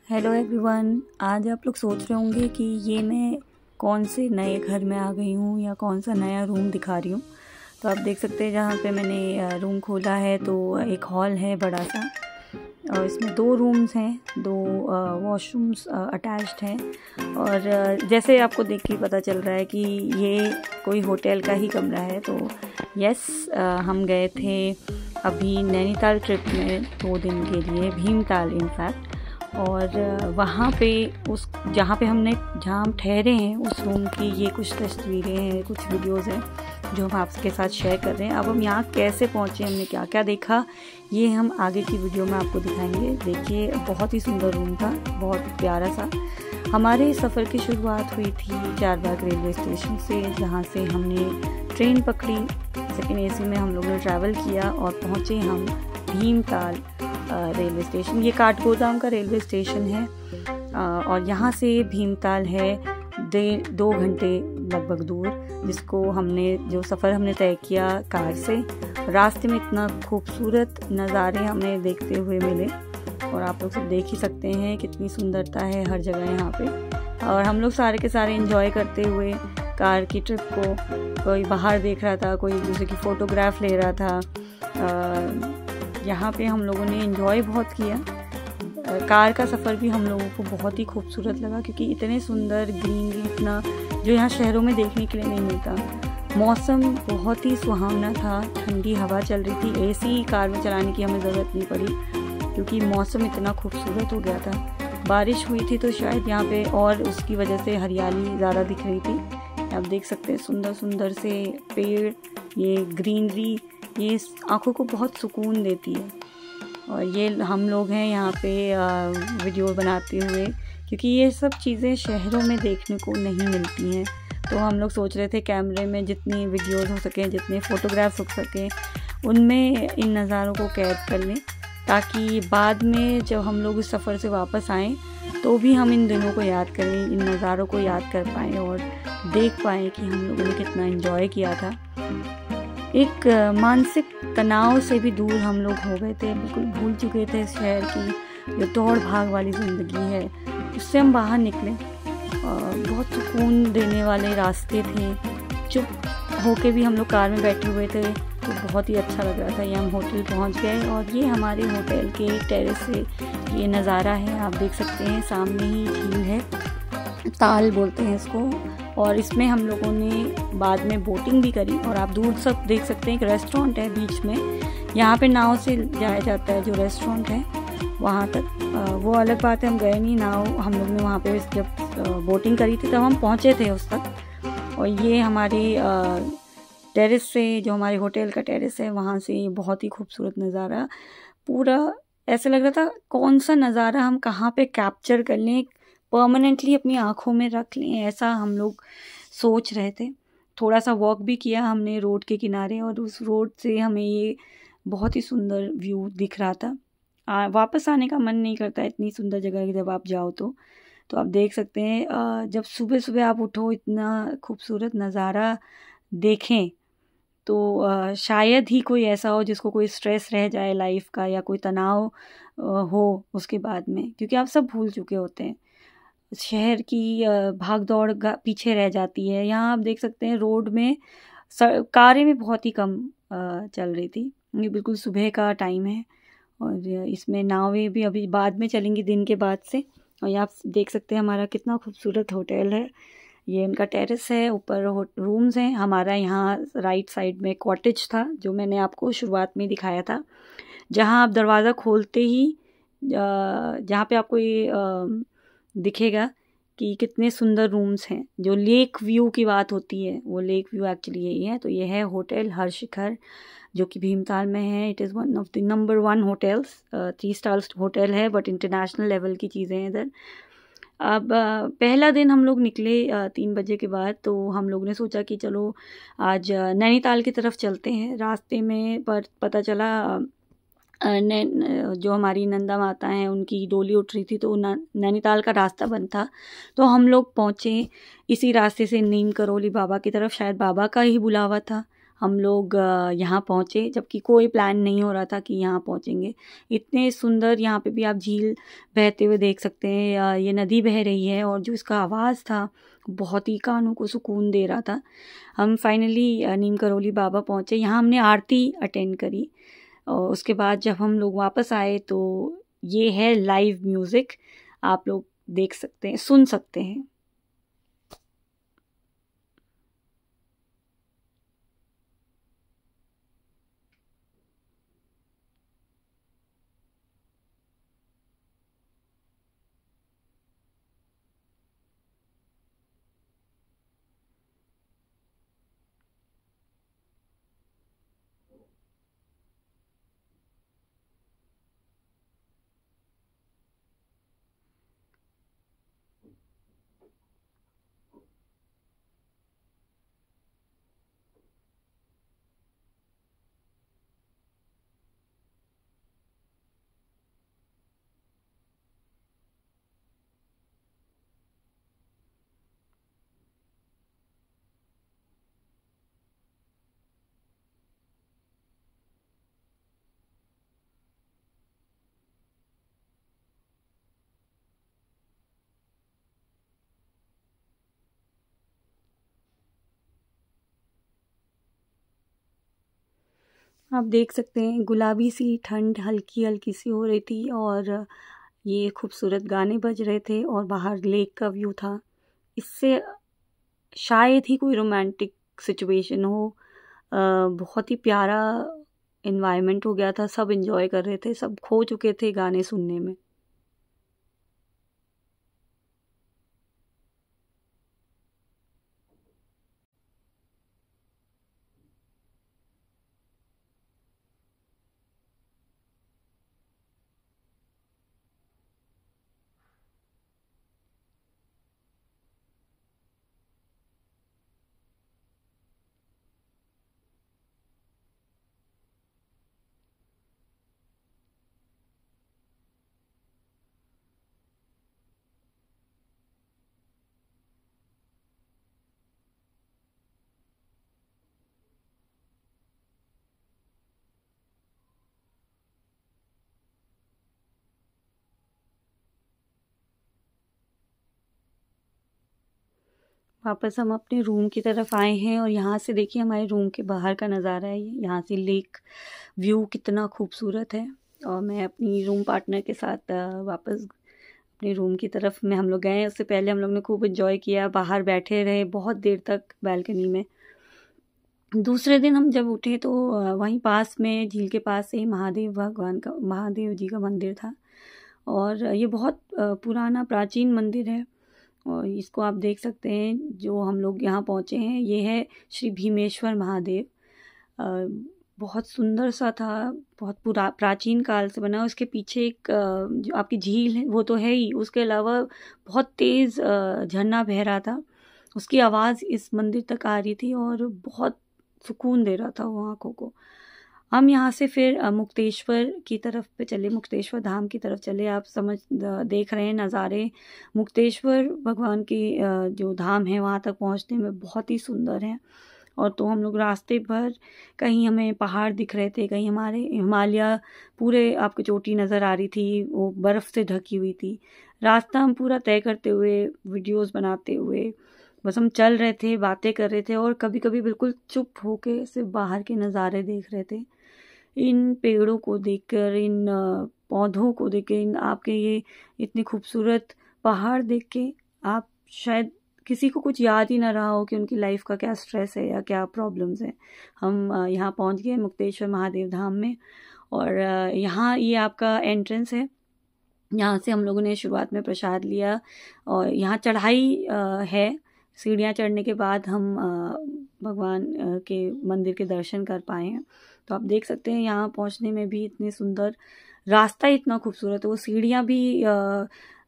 Hello everyone. आज आप लोग सोच रहे होंगे कि ये मैं कौन से नए घर में आ गई हूँ या कौन सा नया रूम दिखा रही हूँ। तो आप देख सकते हैं जहाँ पे मैंने रूम खोला है तो एक हॉल है बड़ा सा, और इसमें 2 रूम्स हैं, 2 वॉशरूम्स अटैच्ड हैं। और जैसे आपको देख के पता चल रहा है कि ये कोई होटल का ही कमरा है। तो यस, हम गए थे अभी नैनीताल ट्रिप में 2 दिन के लिए, भीमताल इनफैक्ट। और वहाँ पे उस जहाँ हम ठहरे हैं उस रूम की ये कुछ तस्वीरें हैं, कुछ वीडियोज़ हैं जो हम आपके साथ शेयर कर रहे हैं। अब हम यहाँ कैसे पहुँचे, हमने क्या क्या देखा, ये हम आगे की वीडियो में आपको दिखाएंगे। देखिए, बहुत ही सुंदर रूम था, बहुत प्यारा सा। हमारे सफ़र की शुरुआत हुई थी चारबाग रेलवे स्टेशन से, जहाँ से हमने ट्रेन पकड़ी, सेकेंड AC में हम लोगों ने ट्रैवल किया और पहुँचे हम भीमताल रेलवे स्टेशन। ये काठगोदाम का रेलवे स्टेशन है और यहाँ से भीमताल है 2 घंटे लगभग दूर, जो सफ़र हमने तय किया कार से। रास्ते में इतना खूबसूरत नज़ारे हमें देखते हुए मिले और आप लोग सब देख ही सकते हैं कितनी सुंदरता है हर जगह यहाँ पे। और हम लोग सारे के सारे एंजॉय करते हुए कार की ट्रिप को, कोई बाहर देख रहा था, कोई एक दूसरे की फ़ोटोग्राफ ले रहा था। यहाँ पे हम लोगों ने एंजॉय बहुत किया। कार का सफ़र भी हम लोगों को बहुत ही खूबसूरत लगा, क्योंकि इतने सुंदर ग्रीनरी, इतना जो यहाँ शहरों में देखने के लिए नहीं मिलता। मौसम बहुत ही सुहावना था, ठंडी हवा चल रही थी। AC कार में चलाने की हमें ज़रूरत नहीं पड़ी, क्योंकि मौसम इतना खूबसूरत हो गया था। बारिश हुई थी तो शायद यहाँ पे और उसकी वजह से हरियाली ज़्यादा दिख रही थी। आप देख सकते हैं सुंदर सुंदर से पेड़, ये ग्रीनरी, ये आँखों को बहुत सुकून देती है। और ये हम लोग हैं यहाँ पे वीडियो बनाते हुए, क्योंकि ये सब चीज़ें शहरों में देखने को नहीं मिलती हैं। तो हम लोग सोच रहे थे कैमरे में जितनी वीडियोस हो सकें, जितने फ़ोटोग्राफ्स हो सकें, उनमें इन नज़ारों को कैद कर लें, ताकि बाद में जब हम लोग इस सफ़र से वापस आएँ तो भी हम इन दिनों को याद करें, इन नज़ारों को याद कर पाएँ और देख पाएँ कि हम लोगों ने कितना एंजॉय किया था। एक मानसिक तनाव से भी दूर हम लोग हो गए थे, बिल्कुल भूल चुके थे शहर की जो दौड़ भाग वाली ज़िंदगी है, उससे हम बाहर निकले। बहुत सुकून देने वाले रास्ते थे, चुप होके भी हम लोग कार में बैठे हुए थे तो बहुत ही अच्छा लग रहा था। ये हम होटल पहुंच गए और ये हमारे होटल के टेरेस से ये नज़ारा है, आप देख सकते हैं। सामने ही झील है, ताल बोलते हैं इसको, और इसमें हम लोगों ने बाद में बोटिंग भी करी। और आप दूर सब देख सकते हैं एक रेस्टोरेंट है बीच में, यहाँ पे नाव से जाया जाता है, जो रेस्टोरेंट है वहाँ तक। वो अलग बात है, हम गए नहीं नाव, हम लोग ने वहाँ पे जब बोटिंग करी थी तब हम पहुँचे थे उस तक। और ये हमारे टेरेस से, जो हमारे होटल का टेरेस है, वहाँ से ये बहुत ही खूबसूरत नज़ारा, पूरा ऐसे लग रहा था कौन सा नज़ारा हम कहाँ पे कैप्चर कर लें, परमानेंटली अपनी आँखों में रख लें, ऐसा हम लोग सोच रहे थे। थोड़ा सा वॉक भी किया हमने रोड के किनारे, और उस रोड से हमें ये बहुत ही सुंदर व्यू दिख रहा था। वापस आने का मन नहीं करता इतनी सुंदर जगह जब आप जाओ तो आप देख सकते हैं जब सुबह सुबह आप उठो, इतना खूबसूरत नज़ारा देखें तो शायद ही कोई ऐसा हो जिसको कोई स्ट्रेस रह जाए लाइफ का, या कोई तनाव हो उसके बाद में, क्योंकि आप सब भूल चुके होते हैं। शहर की भाग दौड़ पीछे रह जाती है। यहाँ आप देख सकते हैं रोड में कारें भी बहुत ही कम चल रही थी। ये बिल्कुल सुबह का टाइम है और इसमें नावें भी अभी बाद में चलेंगी दिन के बाद से। और ये आप देख सकते हैं हमारा कितना खूबसूरत होटल है। ये इनका टेरेस है, ऊपर रूम्स हैं। हमारा यहाँ राइट साइड में कॉटेज था, जो मैंने आपको शुरुआत में दिखाया था, जहाँ आप दरवाज़ा खोलते ही जहाँ पे आपको ये दिखेगा कि कितने सुंदर रूम्स हैं। जो लेक व्यू की बात होती है, वो लेक व्यू एक्चुअली यही है। तो ये है होटल हरशिखर, जो कि भीमताल में है। It is one of the number 1 hotels, 3 star hotel है, बट इंटरनेशनल लेवल की चीज़ें हैं इधर। अब पहला दिन हम लोग निकले 3 बजे के बाद, तो हम लोग ने सोचा कि चलो आज नैनीताल की तरफ चलते हैं। रास्ते में पर पता चला जो हमारी नंदा माता हैं उनकी डोली उठ रही थी, तो नैनीताल का रास्ता बंद था। तो हम लोग पहुँचे इसी रास्ते से नीम करोली बाबा की तरफ, शायद बाबा का ही बुलावा था। हम लोग यहाँ पहुँचे, जबकि कोई प्लान नहीं हो रहा था कि यहाँ पहुँचेंगे। इतने सुंदर यहाँ पे भी आप झील बहते हुए देख सकते हैं, ये नदी बह रही है और जो इसका आवाज़ था बहुत ही कानों को सुकून दे रहा था। हम फाइनली नीम करौली बाबा पहुँचे, यहाँ हमने आरती अटेंड करी और उसके बाद जब हम लोग वापस आए तो ये है लाइव म्यूज़िक, आप लोग देख सकते हैं, सुन सकते हैं। आप देख सकते हैं गुलाबी सी ठंड हल्की हल्की सी हो रही थी और ये खूबसूरत गाने बज रहे थे और बाहर लेक का व्यू था। इससे शायद ही कोई रोमांटिक सिचुएशन हो। बहुत ही प्यारा एनवायरनमेंट हो गया था, सब एंजॉय कर रहे थे, सब खो चुके थे गाने सुनने में। वापस हम अपने रूम की तरफ आए हैं और यहाँ से देखिए हमारे रूम के बाहर का नज़ारा है। यहाँ से लेक व्यू कितना खूबसूरत है। और मैं अपनी रूम पार्टनर के साथ वापस अपने रूम की तरफ में हम लोग गए। उससे पहले हम लोग ने खूब एंजॉय किया, बाहर बैठे रहे बहुत देर तक बालकनी में। दूसरे दिन हम जब उठे तो वहीं पास में झील के पास से ही महादेव जी का मंदिर था और ये बहुत पुराना प्राचीन मंदिर है। और इसको आप देख सकते हैं, जो हम लोग यहाँ पहुँचे हैं ये है श्री भीमेश्वर महादेव। बहुत सुंदर सा था, बहुत प्राचीन काल से बना। उसके पीछे एक जो आपकी झील है वो तो है ही, उसके अलावा बहुत तेज़ झरना बह रहा था, उसकी आवाज़ इस मंदिर तक आ रही थी और बहुत सुकून दे रहा था वो आँखों को। हम यहाँ से फिर मुक्तेश्वर की तरफ पे चले, मुक्तेश्वर धाम की तरफ चले। आप देख रहे हैं नज़ारे, मुक्तेश्वर भगवान की जो धाम है वहाँ तक पहुँचने में बहुत ही सुंदर है। और तो हम लोग रास्ते भर कहीं हमें पहाड़ दिख रहे थे, कहीं हमारे हिमालय पूरे आपको चोटी नज़र आ रही थी, वो बर्फ़ से ढकी हुई थी। रास्ता हम पूरा तय करते हुए, वीडियोस बनाते हुए बस हम चल रहे थे, बातें कर रहे थे और कभी कभी बिल्कुल चुप होके सिर्फ बाहर के नज़ारे देख रहे थे। इन पेड़ों को देखकर, इन पौधों को देख के, इन आपके ये इतने खूबसूरत पहाड़ देख के आप शायद किसी को कुछ याद ही ना रहा हो कि उनकी लाइफ का क्या स्ट्रेस है या क्या प्रॉब्लम्स हैं। हम यहाँ पहुँच गए मुक्तेश्वर महादेव धाम में और यहाँ ये आपका एंट्रेंस है। यहाँ से हम लोगों ने शुरुआत में प्रसाद लिया और यहाँ चढ़ाई है, सीढ़ियाँ चढ़ने के बाद हम भगवान के मंदिर के दर्शन कर पाए हैं। तो आप देख सकते हैं यहाँ पहुँचने में भी इतने सुंदर, रास्ता इतना खूबसूरत है, वो सीढ़ियाँ भी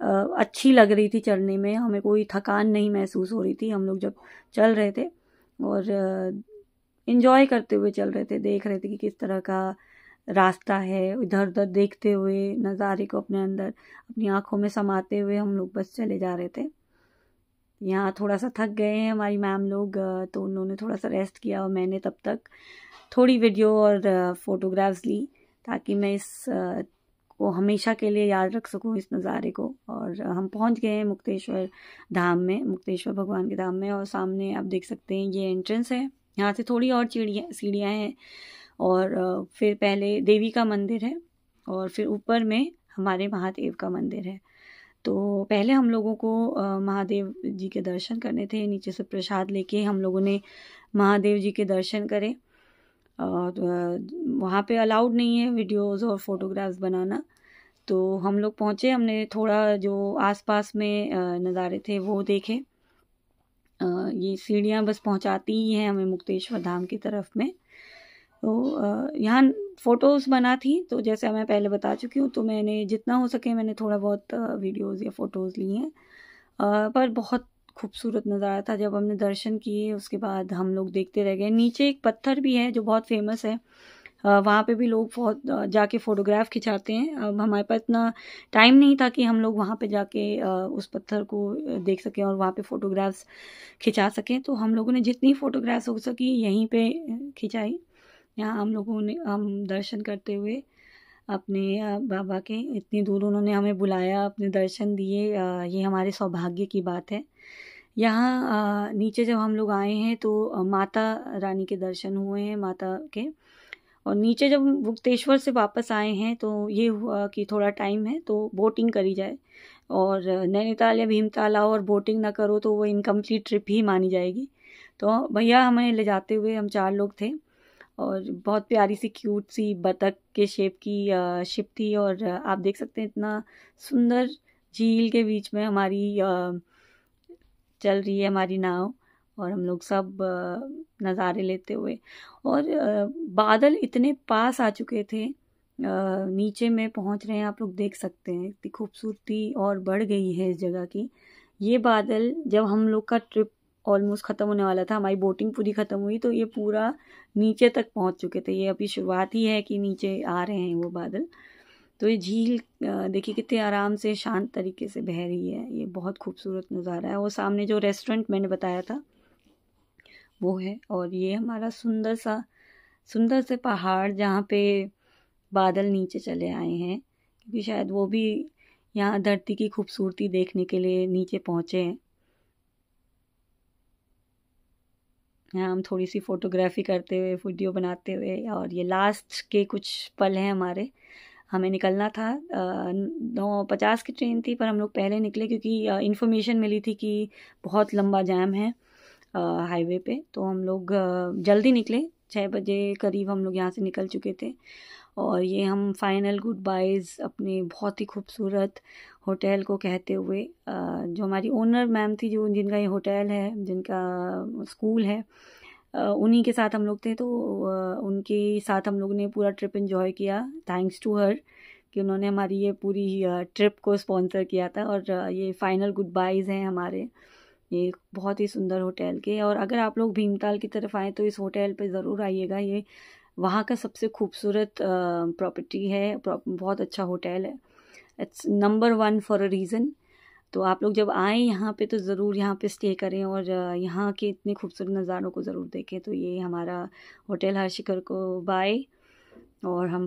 अच्छी लग रही थी चढ़ने में, हमें कोई थकान नहीं महसूस हो रही थी। हम लोग जब चल रहे थे और इन्जॉय करते हुए चल रहे थे, देख रहे थे कि किस तरह का रास्ता है, इधर उधर देखते हुए नज़ारे को अपने अंदर अपनी आँखों में समाते हुए हम लोग बस चले जा रहे थे। यहाँ थोड़ा सा थक गए हैं हमारी मैम लोग, तो उन्होंने थोड़ा सा रेस्ट किया और मैंने तब तक थोड़ी वीडियो और फोटोग्राफ्स ली, ताकि मैं इस को हमेशा के लिए याद रख सकूं, इस नज़ारे को। और हम पहुंच गए हैं मुक्तेश्वर धाम में, मुक्तेश्वर भगवान के धाम में। और सामने आप देख सकते हैं ये एंट्रेंस है, यहाँ से थोड़ी और सीढ़ियाँ हैं, और फिर पहले देवी का मंदिर है और फिर ऊपर में हमारे महादेव का मंदिर है। तो पहले हम लोगों को महादेव जी के दर्शन करने थे। नीचे से प्रसाद लेके हम लोगों ने महादेव जी के दर्शन करे, और वहाँ पे अलाउड नहीं है वीडियोस और फोटोग्राफ्स बनाना। तो हम लोग पहुँचे, हमने थोड़ा जो आसपास में नज़ारे थे वो देखे। ये सीढ़ियाँ बस पहुँचाती ही हैं हमें मुक्तेश्वर धाम की तरफ में। तो यहाँ फ़ोटोज़ बना थी, तो जैसे मैं पहले बता चुकी हूँ, तो मैंने जितना हो सके मैंने थोड़ा बहुत वीडियोज़ या फ़ोटोज़ ली हैं। पर बहुत खूबसूरत नज़ारा था। जब हमने दर्शन किए उसके बाद हम लोग देखते रह गए। नीचे एक पत्थर भी है जो बहुत फेमस है, वहाँ पे भी लोग बहुत जाके फ़ोटोग्राफ खिंचाते हैं। अब हमारे पास इतना टाइम नहीं था कि हम लोग वहाँ पे जाके उस पत्थर को देख सकें और वहाँ पे फ़ोटोग्राफ्स खिंचा सकें। तो हम लोगों ने जितनी फ़ोटोग्राफ्स हो सकी यहीं पे खिंचाई। यहाँ हम दर्शन करते हुए अपने बाबा के, इतनी दूर उन्होंने हमें बुलाया, अपने दर्शन दिए, ये हमारे सौभाग्य की बात है। यहाँ नीचे जब हम लोग आए हैं तो माता रानी के दर्शन हुए हैं, माता के। और नीचे जब मुक्तेश्वर से वापस आए हैं तो ये हुआ कि थोड़ा टाइम है तो बोटिंग करी जाए, और नैनीताल या भीमताल आओ और बोटिंग ना करो तो वो इनकम्प्लीट ट्रिप ही मानी जाएगी। तो भैया हमें ले जाते हुए, हम 4 लोग थे, और बहुत प्यारी सी क्यूट सी बतख के शेप की शिप थी। और आप देख सकते हैं इतना सुंदर झील के बीच में हमारी चल रही है हमारी नाव, और हम लोग सब नज़ारे लेते हुए। और बादल इतने पास आ चुके थे, नीचे में पहुंच रहे हैं, आप लोग देख सकते हैं इतनी खूबसूरती और बढ़ गई है इस जगह की। ये बादल जब हम लोग का ट्रिप ऑलमोस्ट ख़त्म होने वाला था, हमारी बोटिंग पूरी ख़त्म हुई, तो ये पूरा नीचे तक पहुंच चुके थे। ये अभी शुरुआत ही है कि नीचे आ रहे हैं वो बादल। तो ये झील देखिए कितने आराम से शांत तरीके से बह रही है, ये बहुत खूबसूरत नज़ारा है। वो सामने जो रेस्टोरेंट मैंने बताया था वो है, और ये हमारा सुंदर से पहाड़ जहाँ पे बादल नीचे चले आए हैं, क्योंकि शायद वो भी यहाँ धरती की खूबसूरती देखने के लिए नीचे पहुँचे हैं। यहाँ हम थोड़ी सी फ़ोटोग्राफी करते हुए, वीडियो बनाते हुए, और ये लास्ट के कुछ पल हैं हमारे। हमें निकलना था 9:50 की ट्रेन थी, पर हम लोग पहले निकले क्योंकि इन्फॉर्मेशन मिली थी कि बहुत लंबा जाम है हाईवे पे। तो हम लोग जल्दी निकले, 6 बजे करीब हम लोग यहाँ से निकल चुके थे। और ये हम फाइनल गुड बाइज़ अपने बहुत ही खूबसूरत होटल को कहते हुए, जो हमारी ओनर मैम थी, जो जिनका ये होटल है, जिनका स्कूल है, उन्हीं के साथ हम लोग थे। तो उनके साथ हम लोग ने पूरा ट्रिप एंजॉय किया, थैंक्स टू हर कि उन्होंने हमारी ये पूरी ट्रिप को स्पॉन्सर किया था। और ये फाइनल गुड बाइज़ हैं हमारे ये बहुत ही सुंदर होटल के। और अगर आप लोग भीमताल की तरफ आएँ तो इस होटल पे ज़रूर आइएगा, ये वहाँ का सबसे खूबसूरत प्रॉपर्टी है, बहुत अच्छा होटल है, it's number 1 for a reason. तो आप लोग जब आएँ यहाँ पे तो ज़रूर यहाँ पे स्टे करें और यहाँ के इतने खूबसूरत नज़ारों को ज़रूर देखें। तो ये हमारा होटल हर्षिकर को बाय, और हम